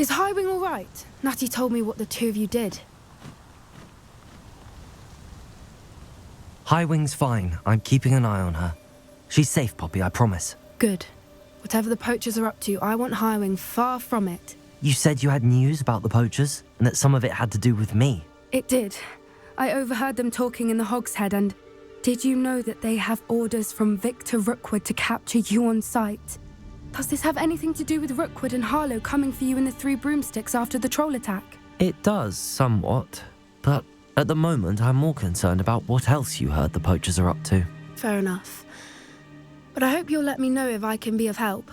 Is Highwing all right? Natty told me what the two of you did. Highwing's fine. I'm keeping an eye on her. She's safe, Poppy, I promise. Good. Whatever the poachers are up to, I want Highwing far from it. You said you had news about the poachers, and that some of it had to do with me. It did. I overheard them talking in the Hogshead, and did you know that they have orders from Victor Rookwood to capture you on sight? Does this have anything to do with Rookwood and Harlow coming for you in the Three Broomsticks after the troll attack? It does, somewhat. But at the moment, I'm more concerned about what else you heard the poachers are up to. Fair enough. But I hope you'll let me know if I can be of help,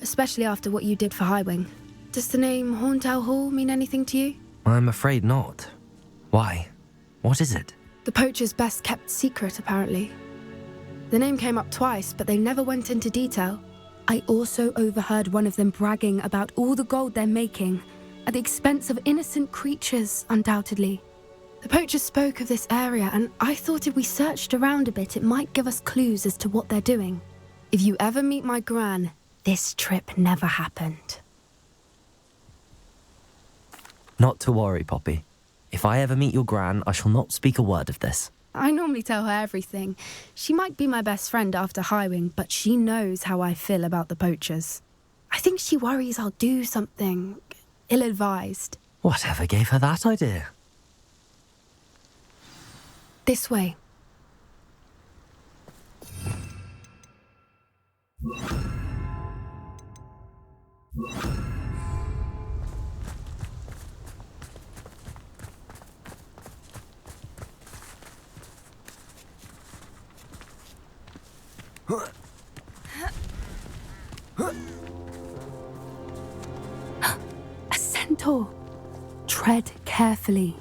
especially after what you did for Highwing. Does the name Horntail Hall mean anything to you? I'm afraid not. Why? What is it? The poachers' best kept secret, apparently. The name came up twice, but they never went into detail. I also overheard one of them bragging about all the gold they're making, at the expense of innocent creatures, undoubtedly. The poachers spoke of this area, and I thought if we searched around a bit, it might give us clues as to what they're doing. If you ever meet my gran, this trip never happened. Not to worry, Poppy. If I ever meet your gran, I shall not speak a word of this. I normally tell her everything. She might be my best friend after Highwing, but she knows how I feel about the poachers. I think she worries I'll do something ill-advised. Whatever gave her that idea? This way. A centaur. Tread carefully.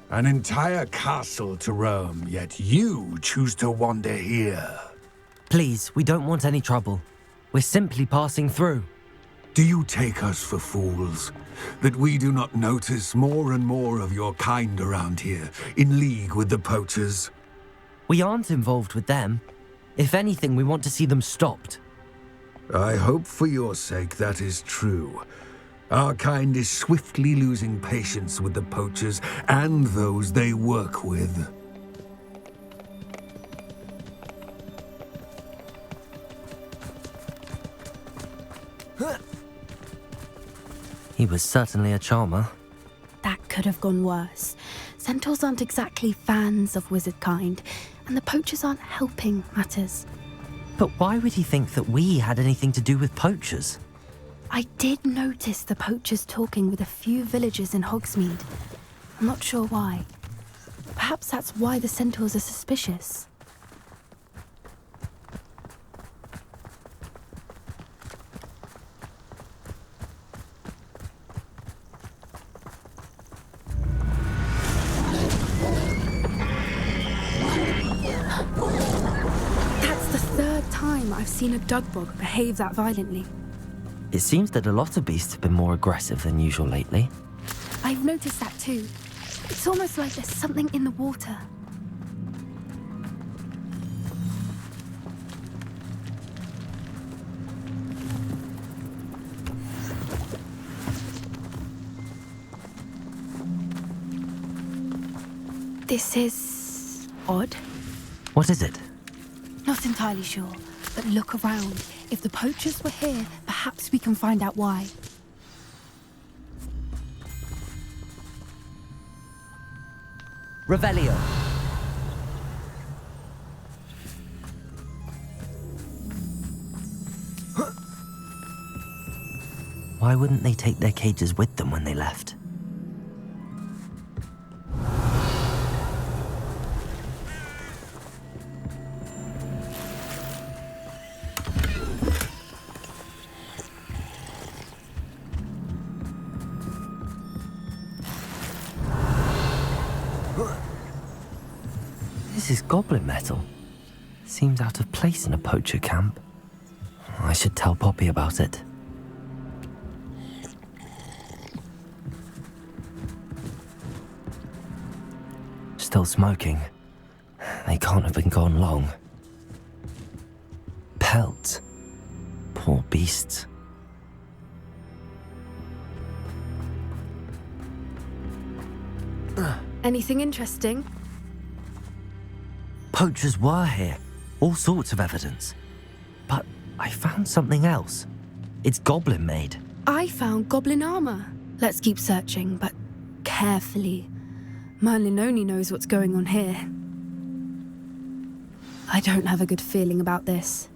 An entire castle to roam, yet you choose to wander here. Please, we don't want any trouble. We're simply passing through. Do you take us for fools? That we do not notice more and more of your kind around here, in league with the poachers? We aren't involved with them. If anything, we want to see them stopped. I hope for your sake that is true. Our kind is swiftly losing patience with the poachers and those they work with. He was certainly a charmer. That could have gone worse. Centaurs aren't exactly fans of wizard kind, and the poachers aren't helping matters. But why would he think that we had anything to do with poachers? I did notice the poachers talking with a few villagers in Hogsmeade. I'm not sure why. Perhaps that's why the centaurs are suspicious. That's the third time I've seen a dugbog behave that violently. It seems that a lot of beasts have been more aggressive than usual lately. I've noticed that too. It's almost like there's something in the water. This is odd. What is it? Not entirely sure, but look around. If the poachers were here, perhaps we can find out why. Revelio. Why wouldn't they take their cages with them when they left? This is goblin metal. Seems out of place in a poacher camp. I should tell Poppy about it. Still smoking. They can't have been gone long. Pelts. Poor beasts. Anything interesting? Poachers were here. All sorts of evidence. But I found something else. It's goblin made. I found goblin armor. Let's keep searching, but carefully. Merlin only knows what's going on here. I don't have a good feeling about this.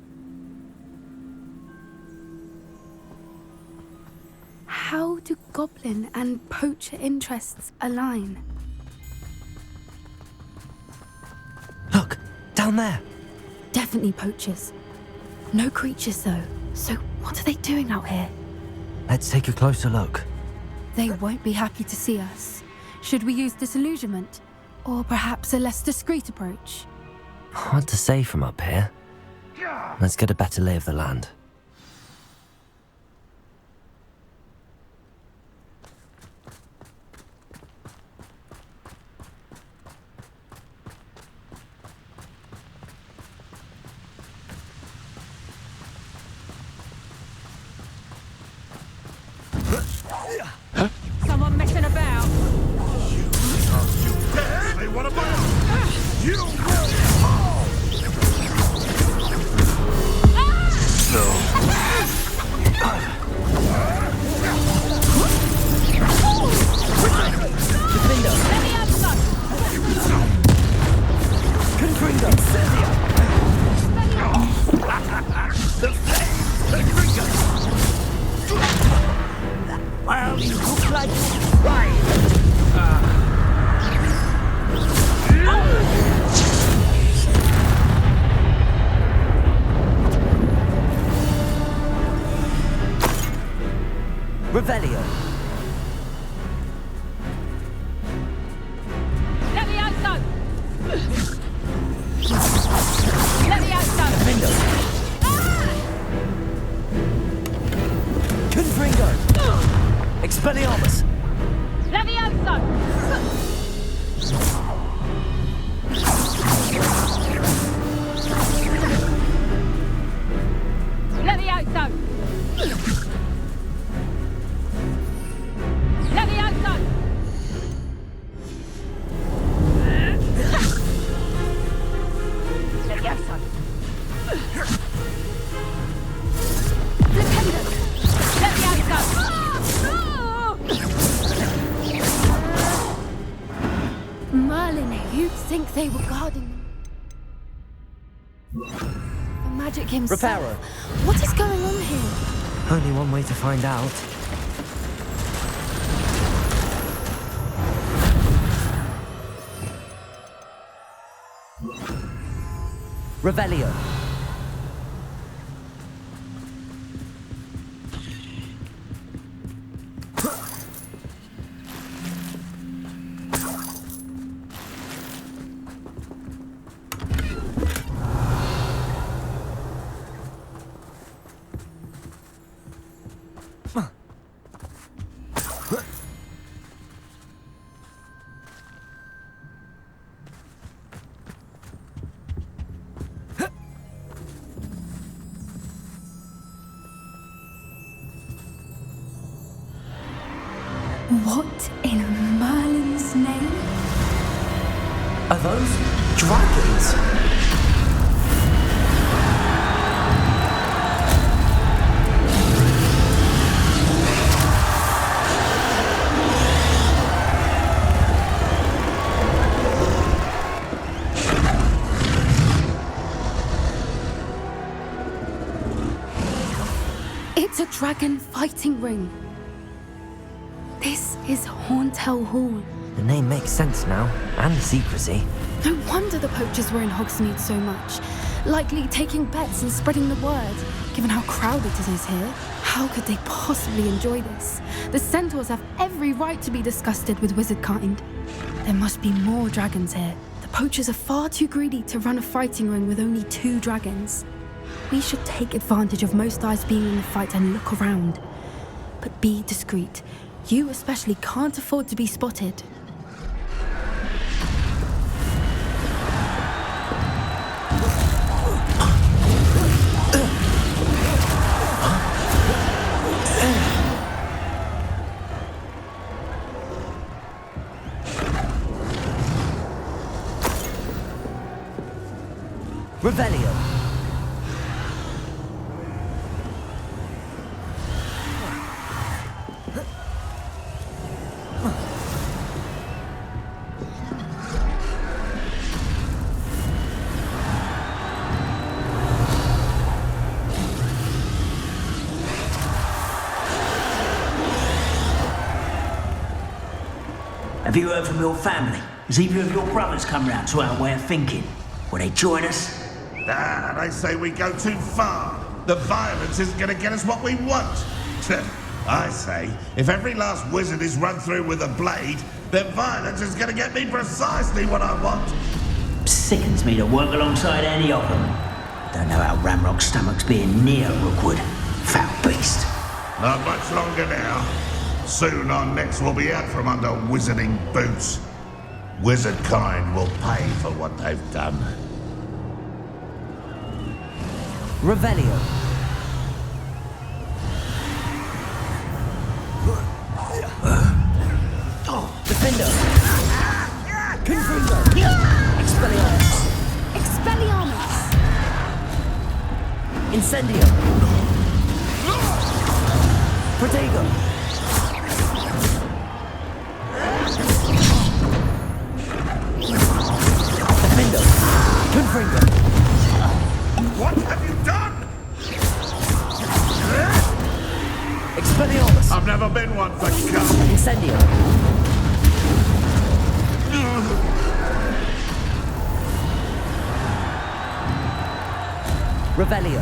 How do goblin and poacher interests align? Look, down there. Definitely poachers. No creatures though. So what are they doing out here? Let's take a closer look. They won't be happy to see us. Should we use disillusionment? Or perhaps a less discreet approach? Hard to say from up here. Let's get a better lay of the land. Someone messing about? They want to move! You will fall! Well, you look like Revelio. Levioso! Levioso! Window. Confringo. Expelliarmus. Levioso! Levioso! Levioso! Levioso! Merlin, you'd think they were guarding them. The magic himself. Reparo. What is going on here? Only one way to find out. Revelio. What in Merlin's name? Are those dragons? It's a dragon fighting ring. This is Hauntel Hall. The name makes sense now, and the secrecy. No wonder the poachers were in Hogsmeade so much. Likely taking bets and spreading the word, given how crowded it is here. How could they possibly enjoy this? The centaurs have every right to be disgusted with wizard kind. There must be more dragons here. The poachers are far too greedy to run a fighting ring with only 2 dragons. We should take advantage of most eyes being in the fight and look around. But be discreet. You especially can't afford to be spotted. Revelio. Have you heard from your family? Has either of your brothers come round to our way of thinking? Will they join us? Ah, they say we go too far. The violence isn't going to get us what we want. I say, if every last wizard is run through with a blade, then violence is going to get me precisely what I want. Sickens me to work alongside any of them. Don't know how Ramrock's stomach's being near Rookwood. Foul beast. Not much longer now. Soon our necks will be out from under wizarding boots. Wizard kind will pay for what they've done. Revelio. Defender. Confringo. Expelliarmus. Expelliarmus! Incendio. Protego. Defender. Confringo. What have you done? Expelliarmus. I've never been one for cum. Incendio. Revelio.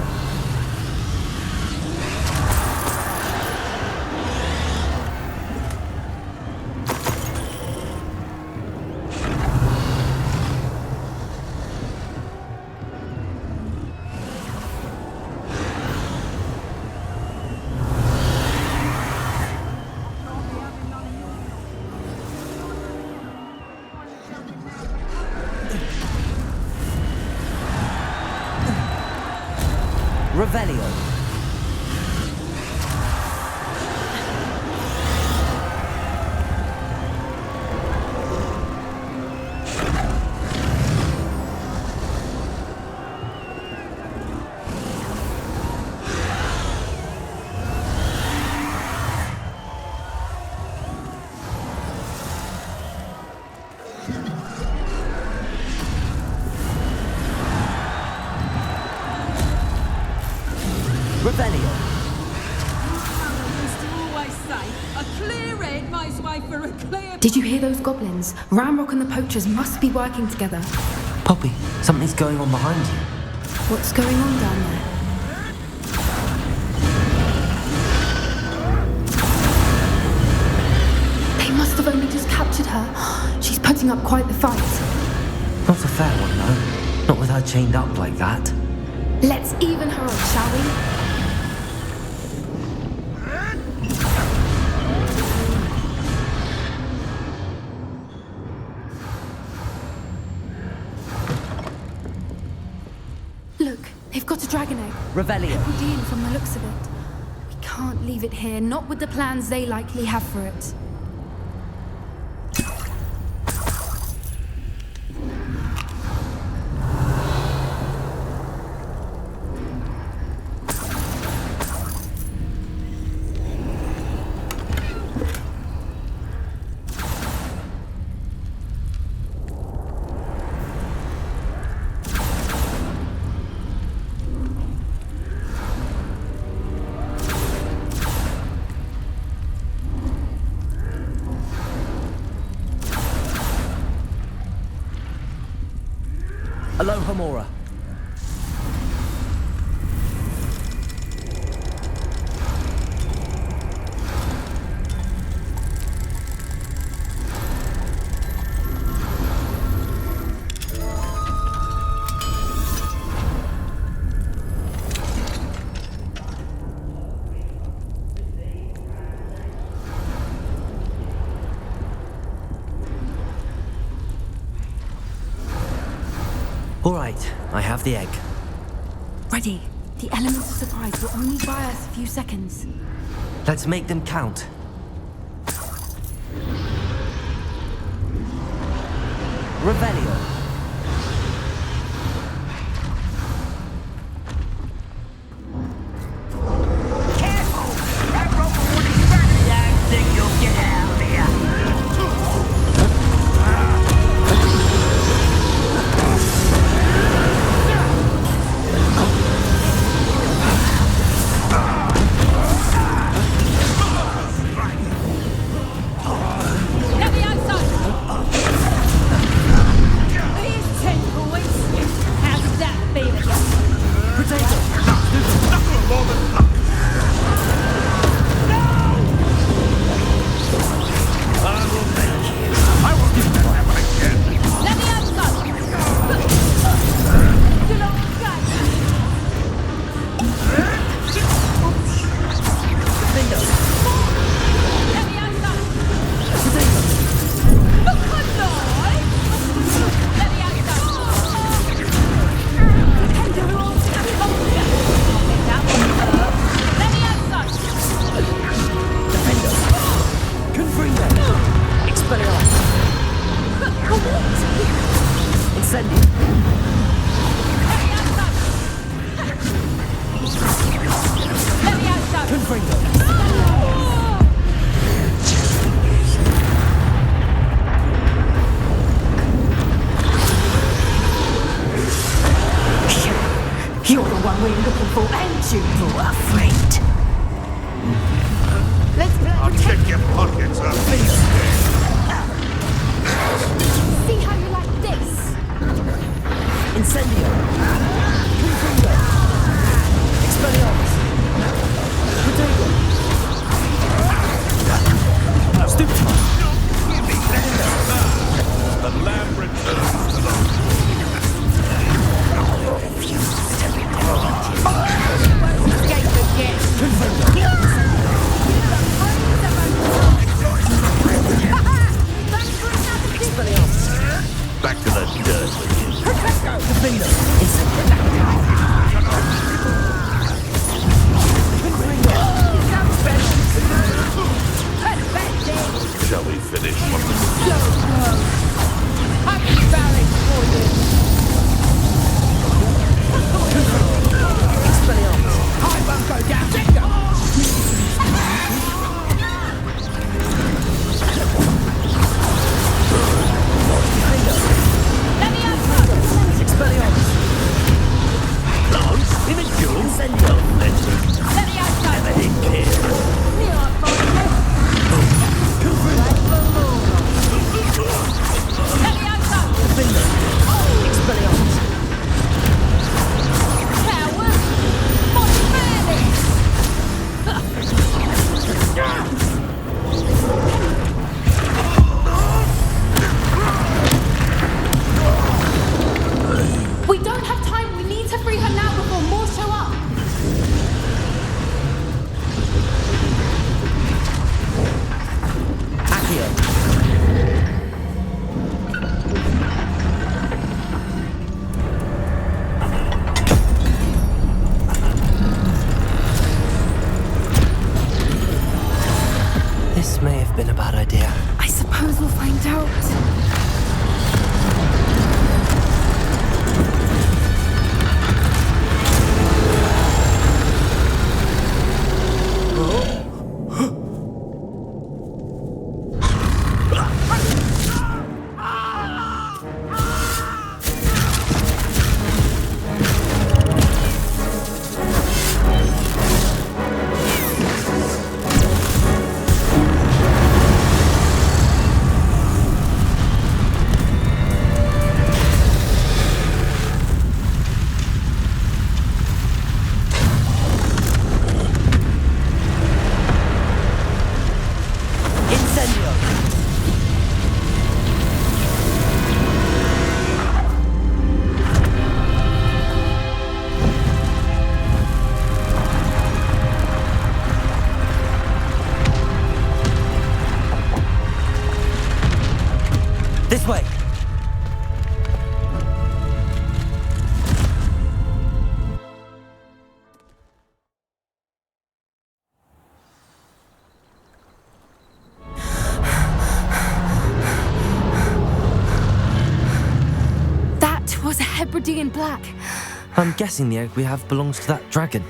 Revelio. Revelio. used to always say, a clear head makes way for a clear... Did you hear those goblins? Ramrock and the poachers must be working together. Poppy, something's going on behind you. What's going on down there? They must have only just captured her. She's putting up quite the fight. Not a fair one, though. Not with her chained up like that. Let's even her up, shall we? Look, they've got a dragon egg. Revelio. Houdin from the looks of it. We can't leave it here, not with the plans they likely have for it. Aloha Mora. All right, I have the egg. Ready. The element of surprise will only buy us a few seconds. Let's make them count. Revelio. You are afraid. Let's I'll check your pockets up. see how you like this. Incendio. Confundo. Expelliarmus. Potato. Stupefy. The lamb returns to the... Escape again. Expelliarmus. Back to the dirt. Confundo. Incendio. Shall we finish what the... Happy Valley for you. Expelliarmus. I won't go down. Let go. Let me out. Expelliarmus. Lance, in a duel? Incendio. Let me out. Everything clear. Near our phone. Let me out. Expelliarmus. Coward. My man. We don't have time. We need to free her now before more show up. Accio. This may have been a bad idea. I suppose we'll find out. Incendio. This way. That was a Hebridean black. I'm guessing the egg we have belongs to that dragon.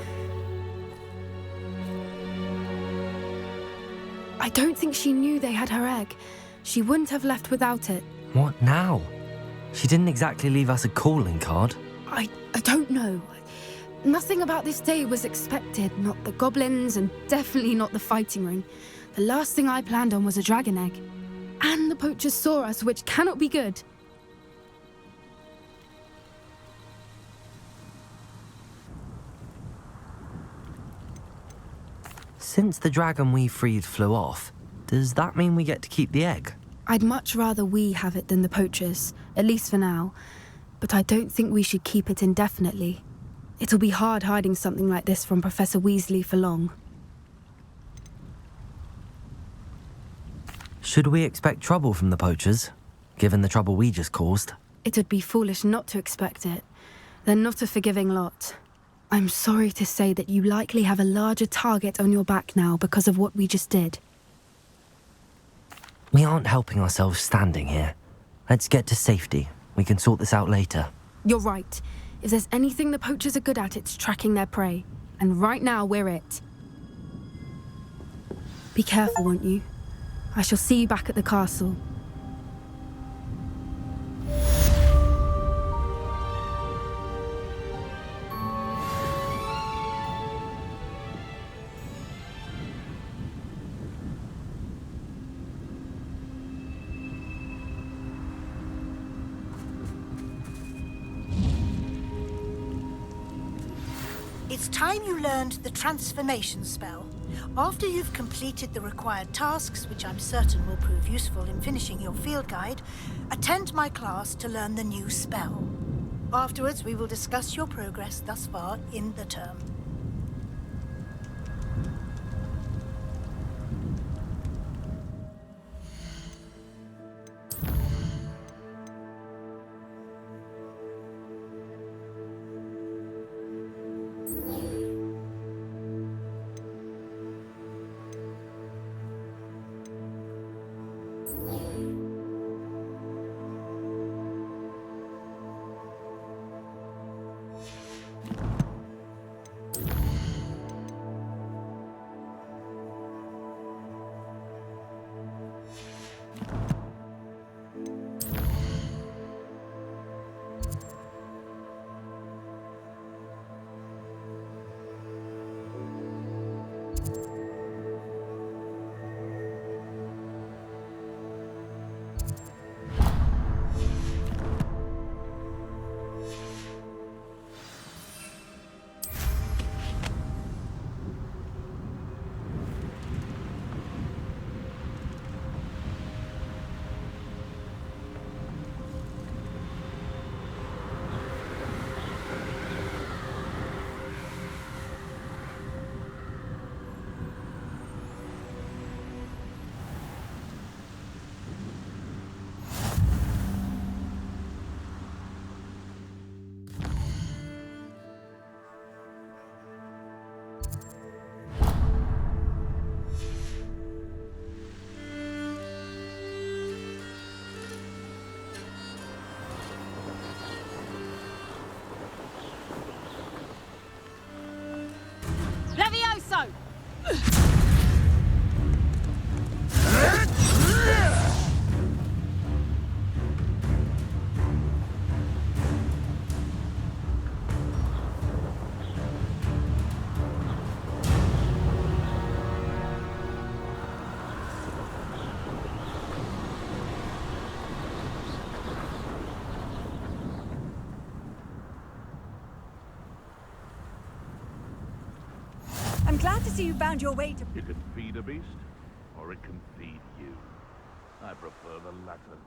I don't think she knew they had her egg. She wouldn't have left without it. What now? She didn't exactly leave us a calling card. I don't know. Nothing about this day was expected. Not the goblins, and definitely not the fighting ring. The last thing I planned on was a dragon egg. And the poachers saw us, which cannot be good. Since the dragon we freed flew off, does that mean we get to keep the egg? I'd much rather we have it than the poachers, at least for now. But I don't think we should keep it indefinitely. It'll be hard hiding something like this from Professor Weasley for long. Should we expect trouble from the poachers, given the trouble we just caused? It would be foolish not to expect it. They're not a forgiving lot. I'm sorry to say that you likely have a larger target on your back now because of what we just did. We aren't helping ourselves standing here. Let's get to safety. We can sort this out later. You're right. If there's anything the poachers are good at, it's tracking their prey. And right now, we're it. Be careful, won't you? I shall see you back at the castle. It's time you learned the transformation spell. After you've completed the required tasks, which I'm certain will prove useful in finishing your field guide, attend my class to learn the new spell. Afterwards, we will discuss your progress thus far in the term. Levioso! I'm glad to see you found your way to... You can feed a beast, or it can feed you. I prefer the latter.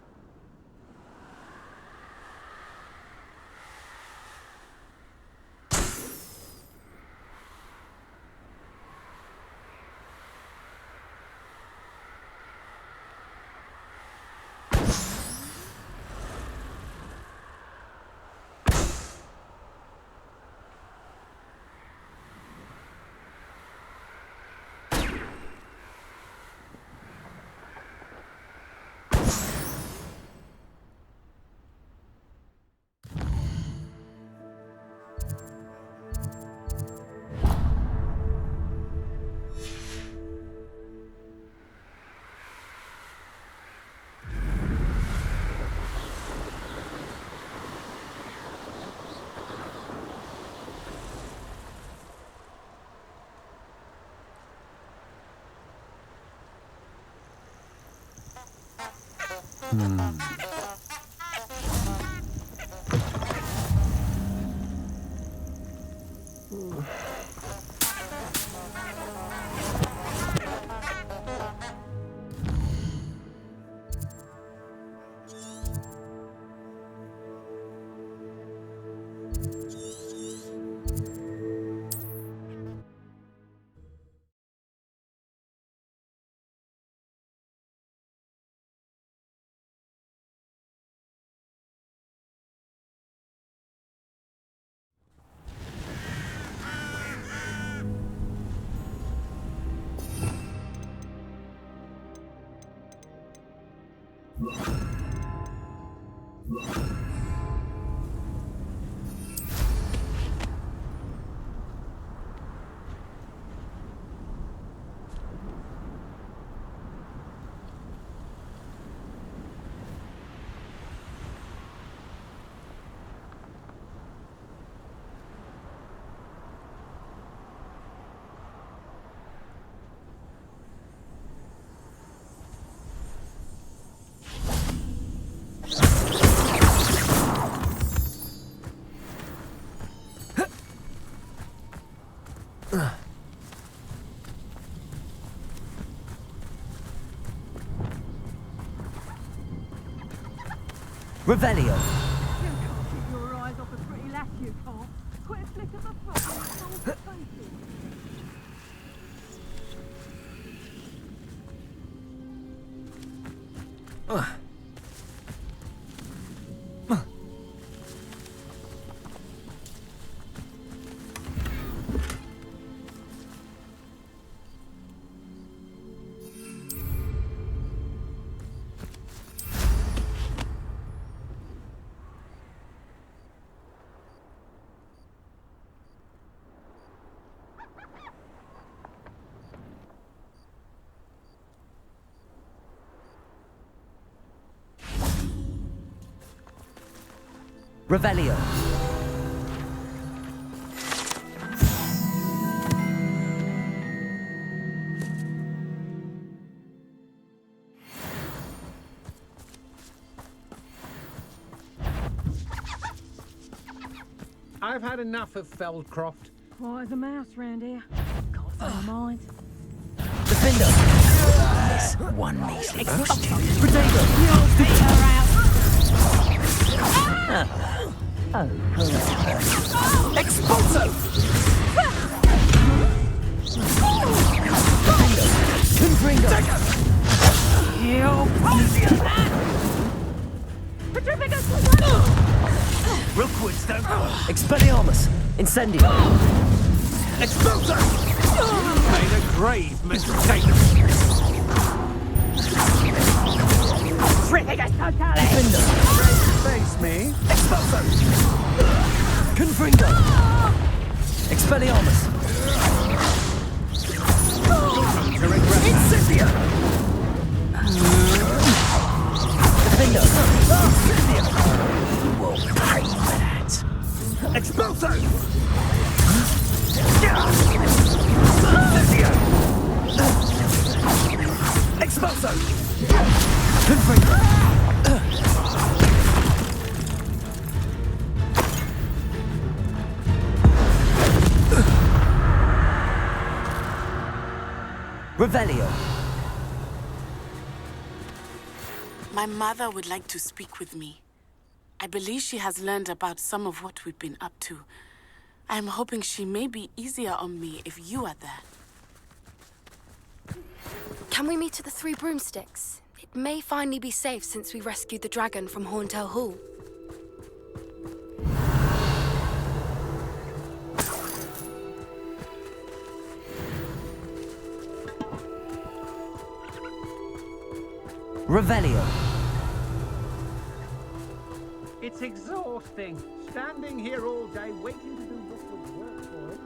Revelio. You can't keep your eyes off a pretty lass, you can't. Quit a flick of the front and fall to faces. Revelio. I've had enough of Feldcroft. Quiet as a mouse round here. Can't find a mind. Defender. This one measly prostitute. Potato. Expulso. Confringo. Rookwood's don't. Expelliarmus. Incendio. Expulso! Made a grave mistake. Defender. Face me. Expulso. Confringo. Expelliarmus. Incendio. Defender. Incendio. Will pay for that. Expulso! Incendio. Expulso. Confringo. Revelio. My mother would like to speak with me. I believe she has learned about some of what we've been up to. I am hoping she may be easier on me if you are there. Can we meet at the Three Broomsticks? It may finally be safe since we rescued the dragon from Horntail Hall. Revelio. It's exhausting. Standing here all day waiting to do Rookwood's work for it.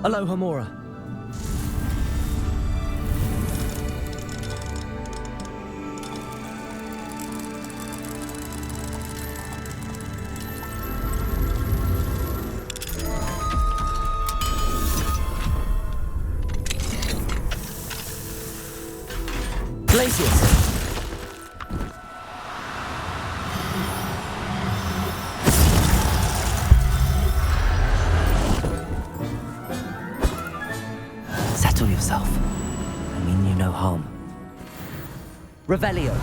Aloha Mora. Glacius. Settle yourself. I mean you no harm. Revelio.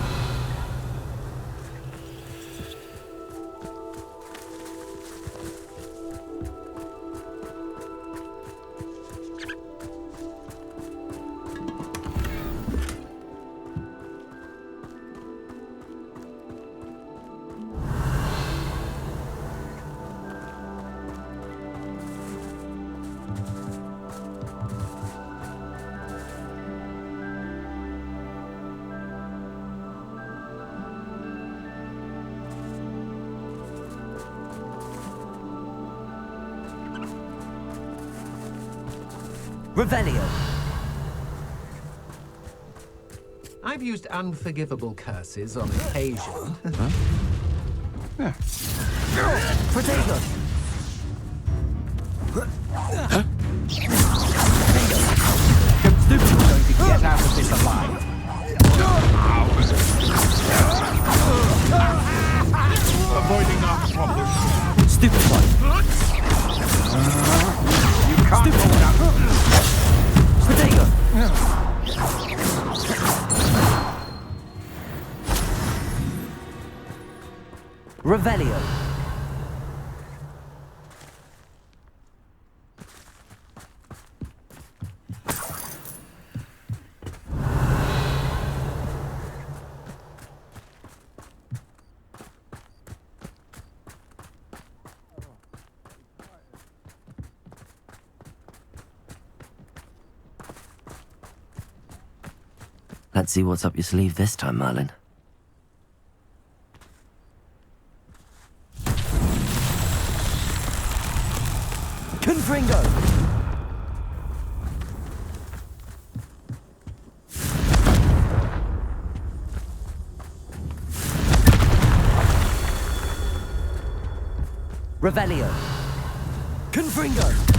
Revelio. I've used unforgivable curses on occasion. Protego. Stupid going to get out of this alive. Stupefy. You can't hold up. Potato. Revelio. Let's see what's up your sleeve this time, Merlin. Confringo! Revelio. Confringo!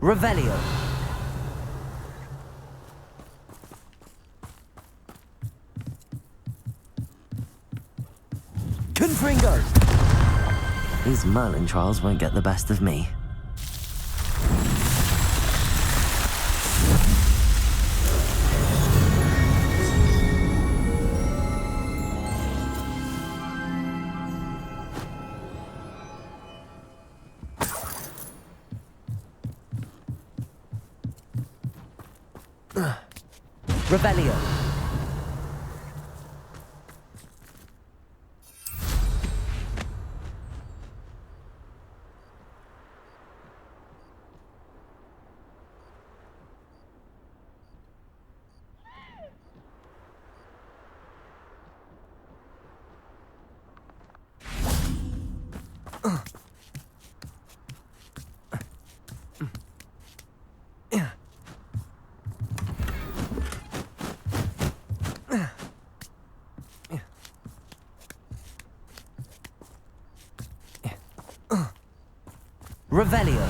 Revelio. Confringo! These Merlin trials won't get the best of me. Revelio. Revelio.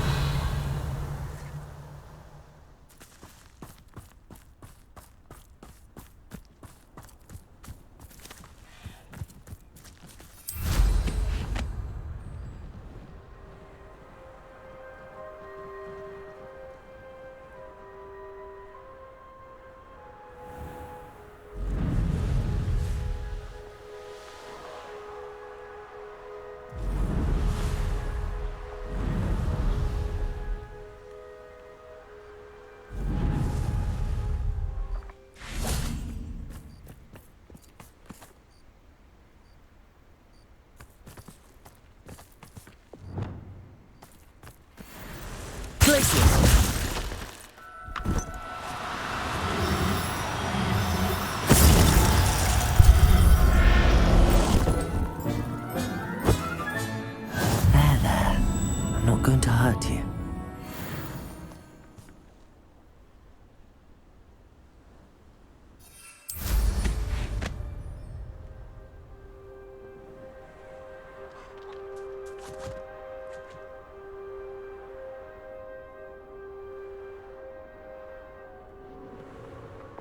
There. I'm not going to hurt you.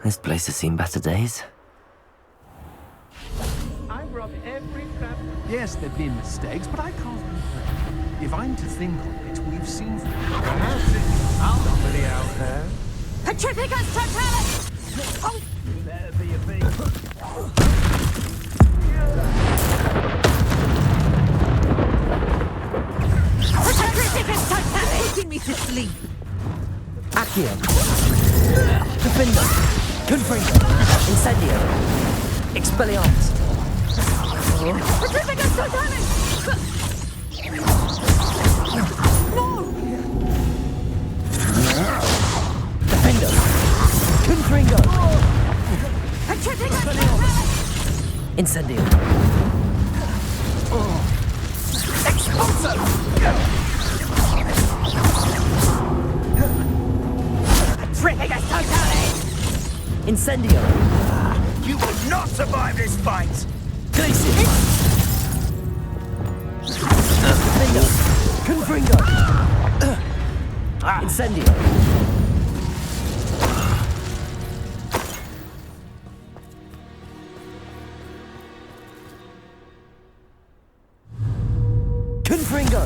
This place has seen better days. I've robbed every crap. Yes, there've been mistakes, but I can't complain. If I'm to think on it, we've seen perhaps somebody out there. Petrificus totalis! Oh! Better be a thing. Petrificus totalis! Putting me to sleep. Accio. Defender. Confringo. Incendio. Expelliarmus. Petrificus totalis! No! Defender. Confringo. Petrificus totalis! Incendio. Expulso! Petrificus totalis! Incendio. You will not survive this fight! Glacius. Defender. Confringo. Incendio! Confringo!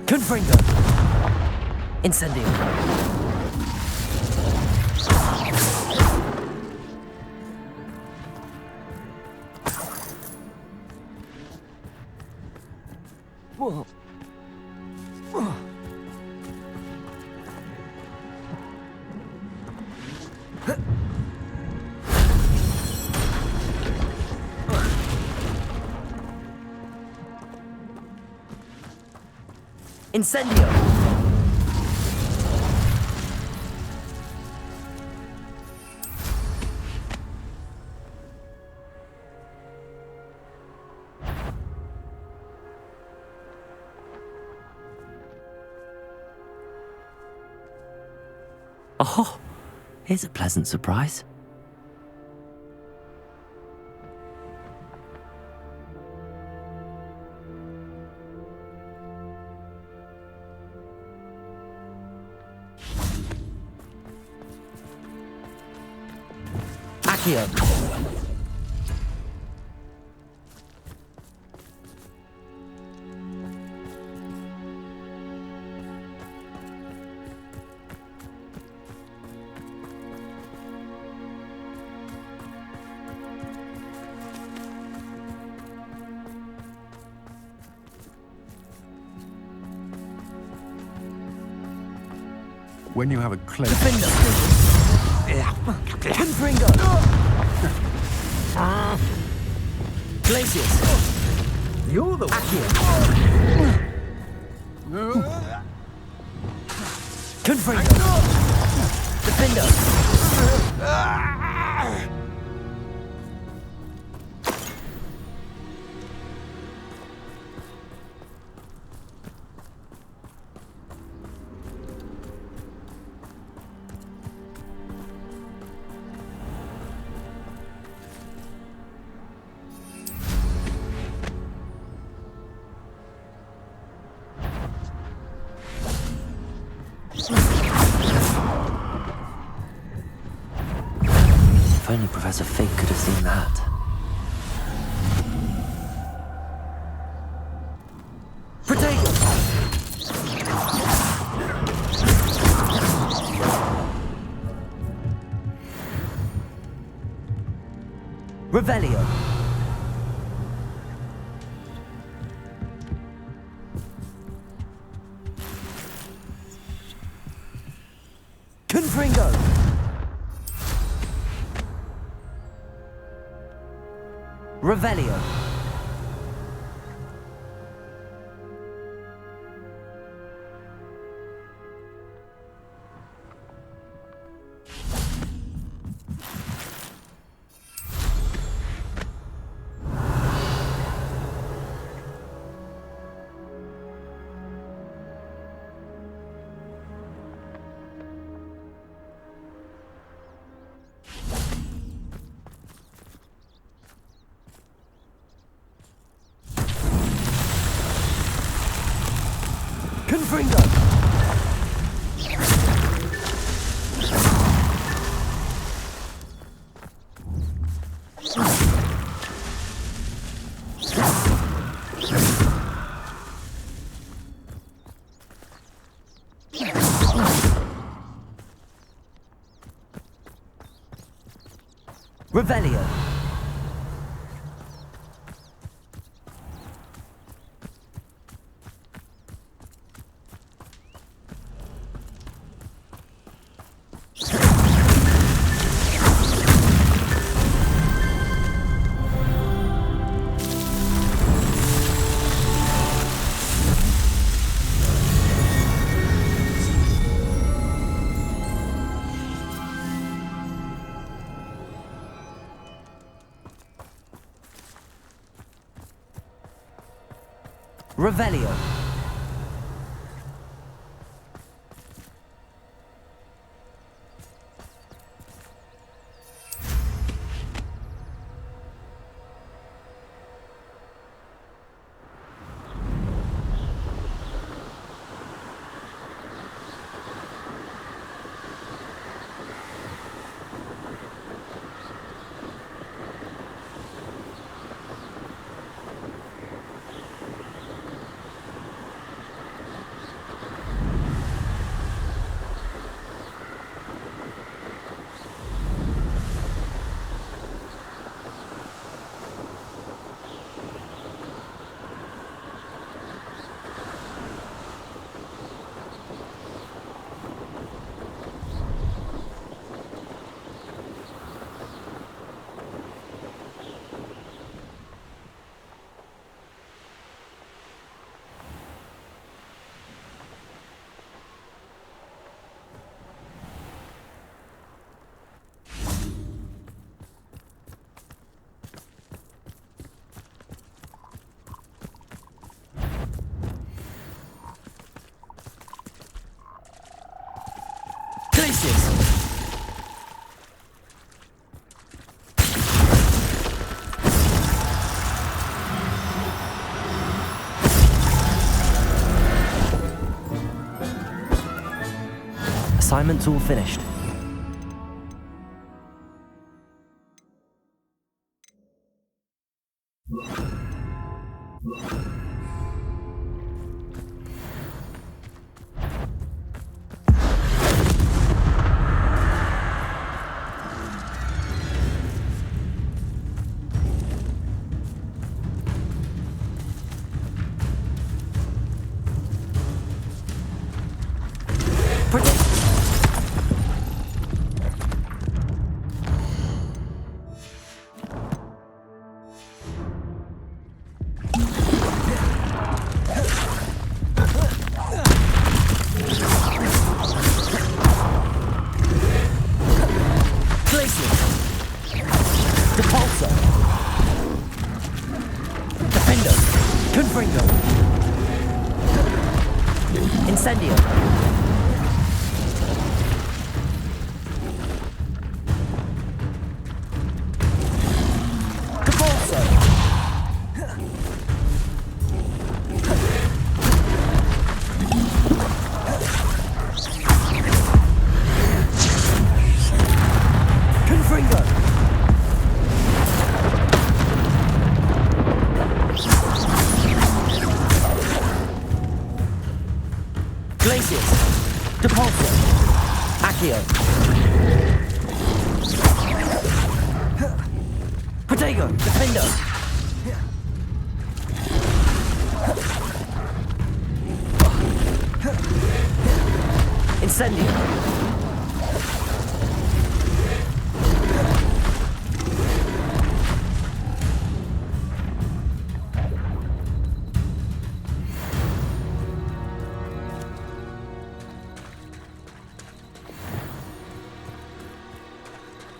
Confringo! Incendio! Whoa. Incendio! Oh, here's a pleasant surprise. Accio. When you have a close... Confringo! Glacius! You're the Accio! Confringo! Defendo! If only Professor Fig could have seen that. Protego! Revelio! Confringo! Revelio. Confringo! Revelio. Revelio. Assignment's all finished.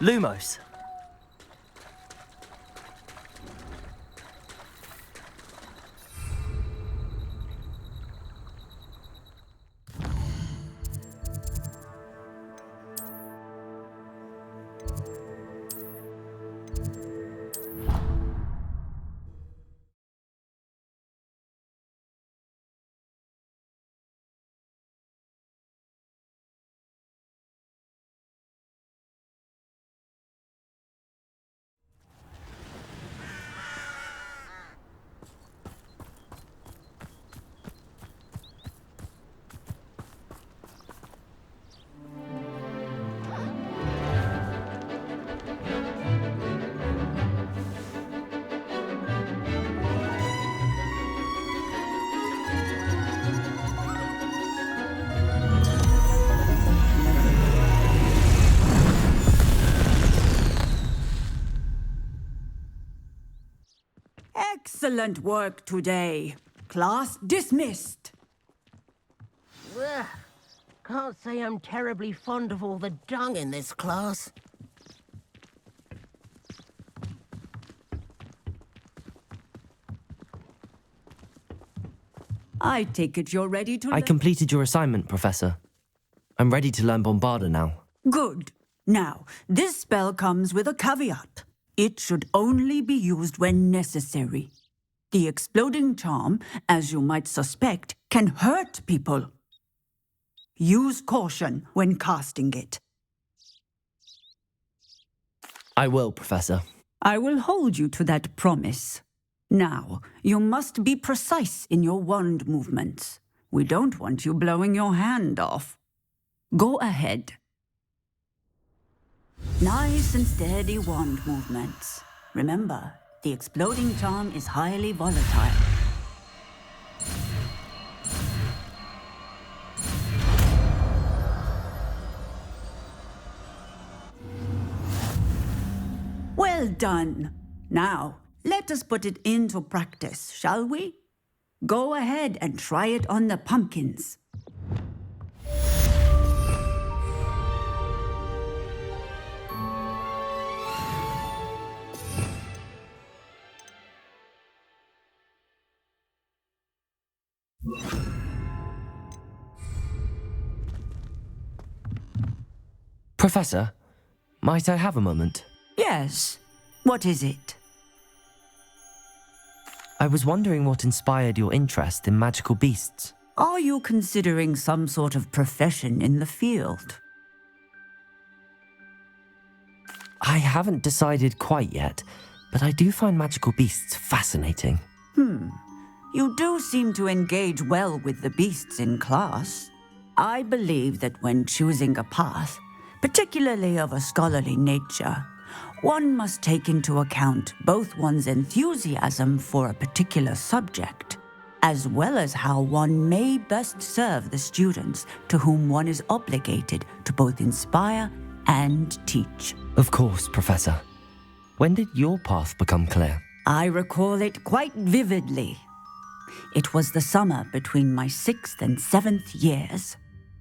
Lumos. Excellent work today. Class dismissed. Ugh. Can't say I'm terribly fond of all the dung in this class. I take it you're ready to I completed your assignment, Professor. I'm ready to learn Bombarda now. Good. Now, this spell comes with a caveat. It should only be used when necessary. The exploding charm, as you might suspect, can hurt people. Use caution when casting it. I will, Professor. I will hold you to that promise. Now, you must be precise in your wand movements. We don't want you blowing your hand off. Go ahead. Nice and steady wand movements. Remember, the exploding charm is highly volatile. Well done. Now, let us put it into practice, shall we? Go ahead and try it on the pumpkins. Professor, might I have a moment? Yes. What is it? I was wondering what inspired your interest in magical beasts. Are you considering some sort of profession in the field? I haven't decided quite yet, but I do find magical beasts fascinating. You do seem to engage well with the beasts in class. I believe that when choosing a path, particularly of a scholarly nature, one must take into account both one's enthusiasm for a particular subject, as well as how one may best serve the students to whom one is obligated to both inspire and teach. Of course, Professor. When did your path become clear? I recall it quite vividly. It was the summer between my 6th and 7th years.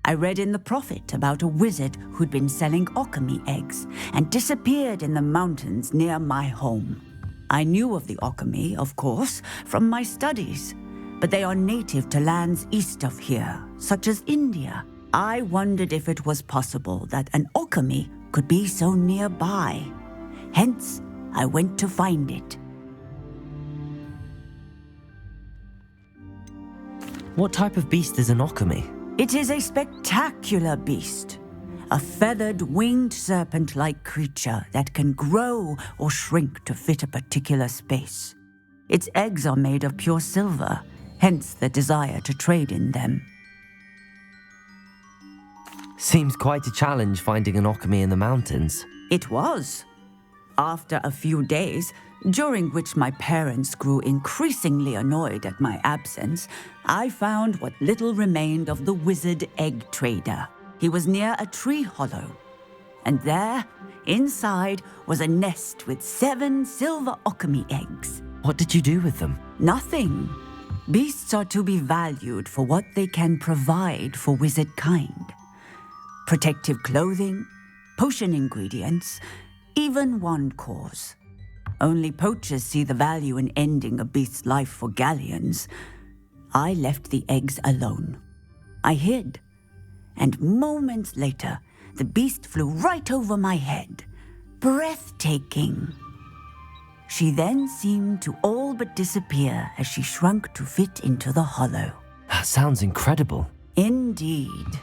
I read in the Prophet about a wizard who'd been selling alchemy eggs and disappeared in the mountains near my home. I knew of the alchemy, of course, from my studies, but they are native to lands east of here, such as India. I wondered if it was possible that an alchemy could be so nearby. Hence, I went to find it. What type of beast is an alchemy? It is a spectacular beast. A feathered, winged serpent-like creature that can grow or shrink to fit a particular space. Its eggs are made of pure silver, hence the desire to trade in them. Seems quite a challenge finding an alchemy in the mountains. It was. After a few days, during which my parents grew increasingly annoyed at my absence, I found what little remained of the wizard egg trader. He was near a tree hollow, and there, inside, was a nest with 7 silver alchemy eggs. What did you do with them? Nothing. Beasts are to be valued for what they can provide for wizard kind. Protective clothing, potion ingredients, even wand cores. Only poachers see the value in ending a beast's life for galleons. I left the eggs alone. I hid, and moments later, the beast flew right over my head. Breathtaking. She then seemed to all but disappear as she shrunk to fit into the hollow. That sounds incredible. Indeed.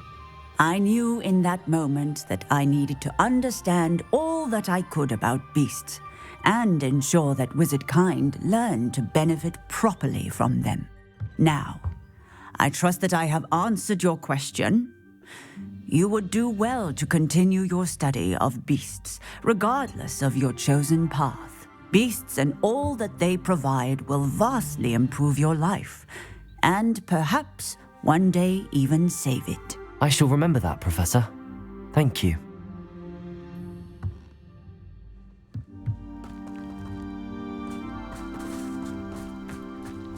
I knew in that moment that I needed to understand all that I could about beasts and ensure that wizard kind learned to benefit properly from them. Now, I trust that I have answered your question. You would do well to continue your study of beasts, regardless of your chosen path. Beasts and all that they provide will vastly improve your life, and perhaps one day even save it. I shall remember that, Professor. Thank you.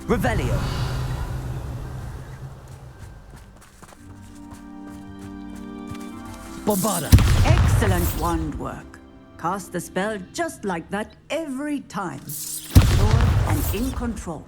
Revelio. Bombarda. Excellent wand work. Cast the spell just like that every time. Sure and in control.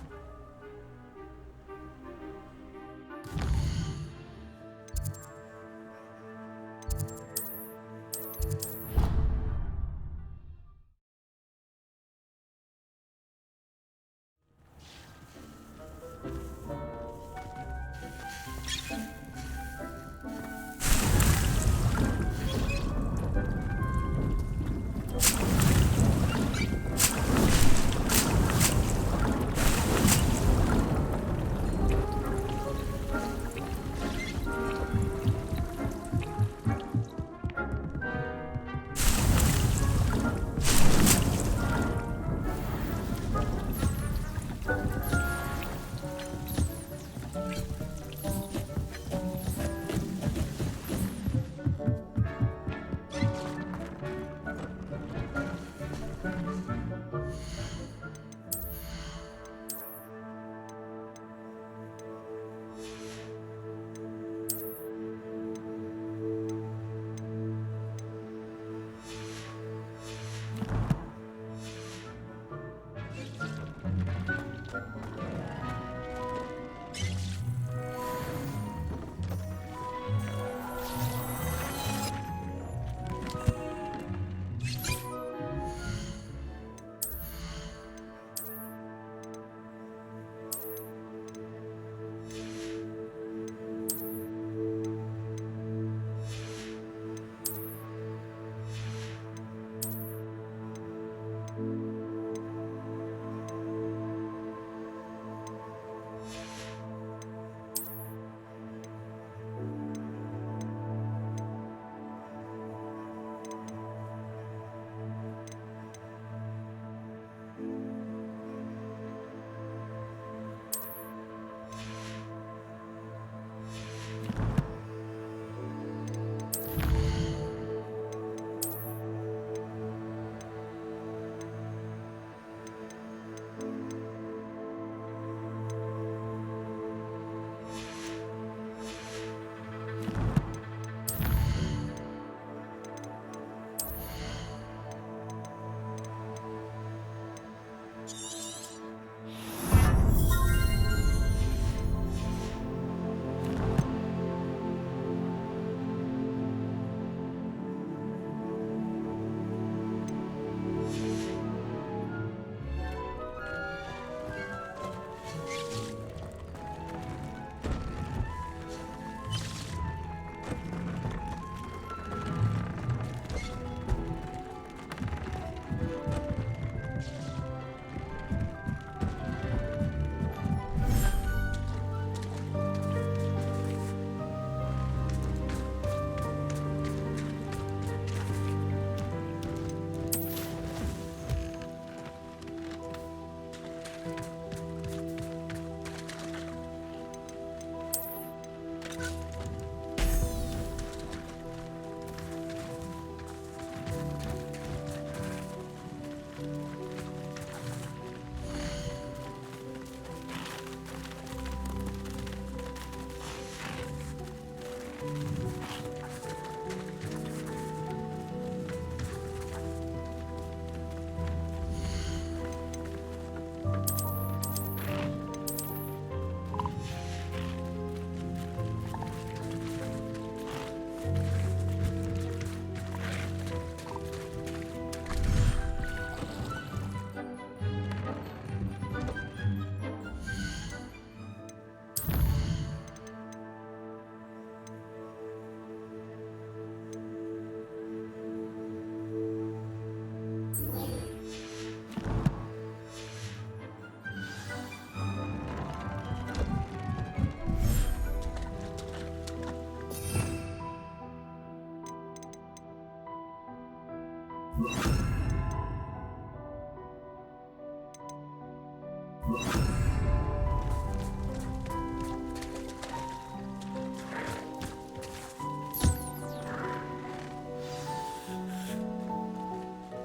I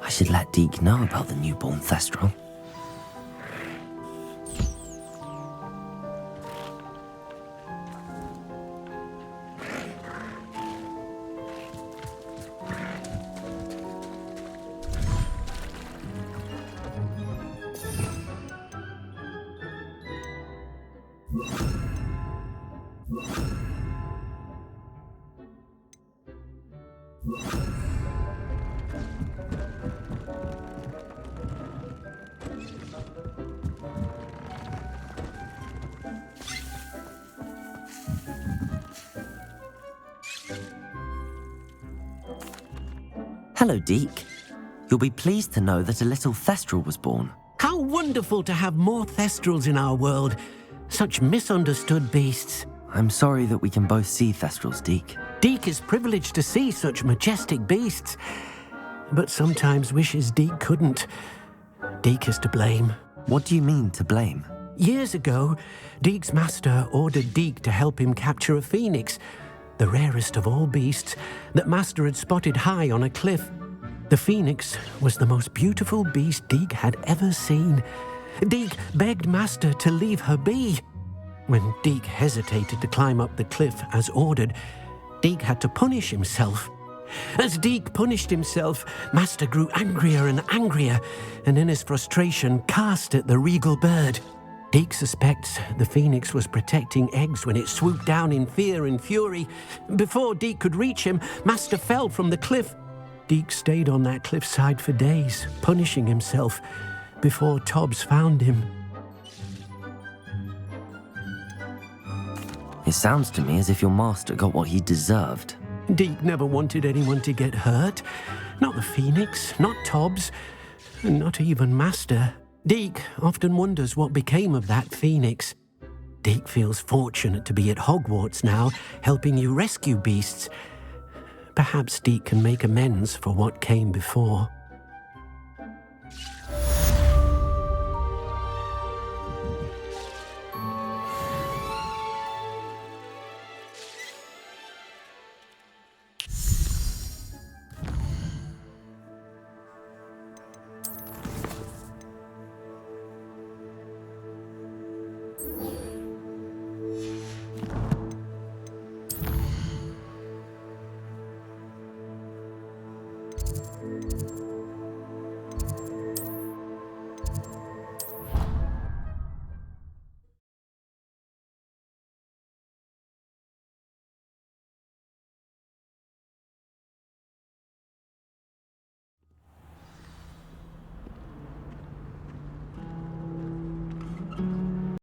should let Deke know about the newborn Thestral. Hello, Deke. You'll be pleased to know that a little Thestral was born. How wonderful to have more Thestrals in our world. Such misunderstood beasts. I'm sorry that we can both see Thestrals, Deke. Deke is privileged to see such majestic beasts, but sometimes wishes Deke couldn't. Deke is to blame. What do you mean, to blame? Years ago, Deke's master ordered Deke to help him capture a phoenix, the rarest of all beasts, that Master had spotted high on a cliff. The phoenix was the most beautiful beast Deke had ever seen. Deke begged Master to leave her be. When Deke hesitated to climb up the cliff as ordered, Deke had to punish himself. As Deke punished himself, Master grew angrier and angrier, and in his frustration cast at the regal bird. Deke suspects the phoenix was protecting eggs when it swooped down in fear and fury. Before Deke could reach him, Master fell from the cliff. Deke stayed on that cliffside for days, punishing himself, before Tobbs found him. It sounds to me as if your master got what he deserved. Deke never wanted anyone to get hurt. Not the phoenix, not Tobbs, and not even Master. Deke often wonders what became of that phoenix. Deke feels fortunate to be at Hogwarts now, helping you rescue beasts. Perhaps Deke can make amends for what came before.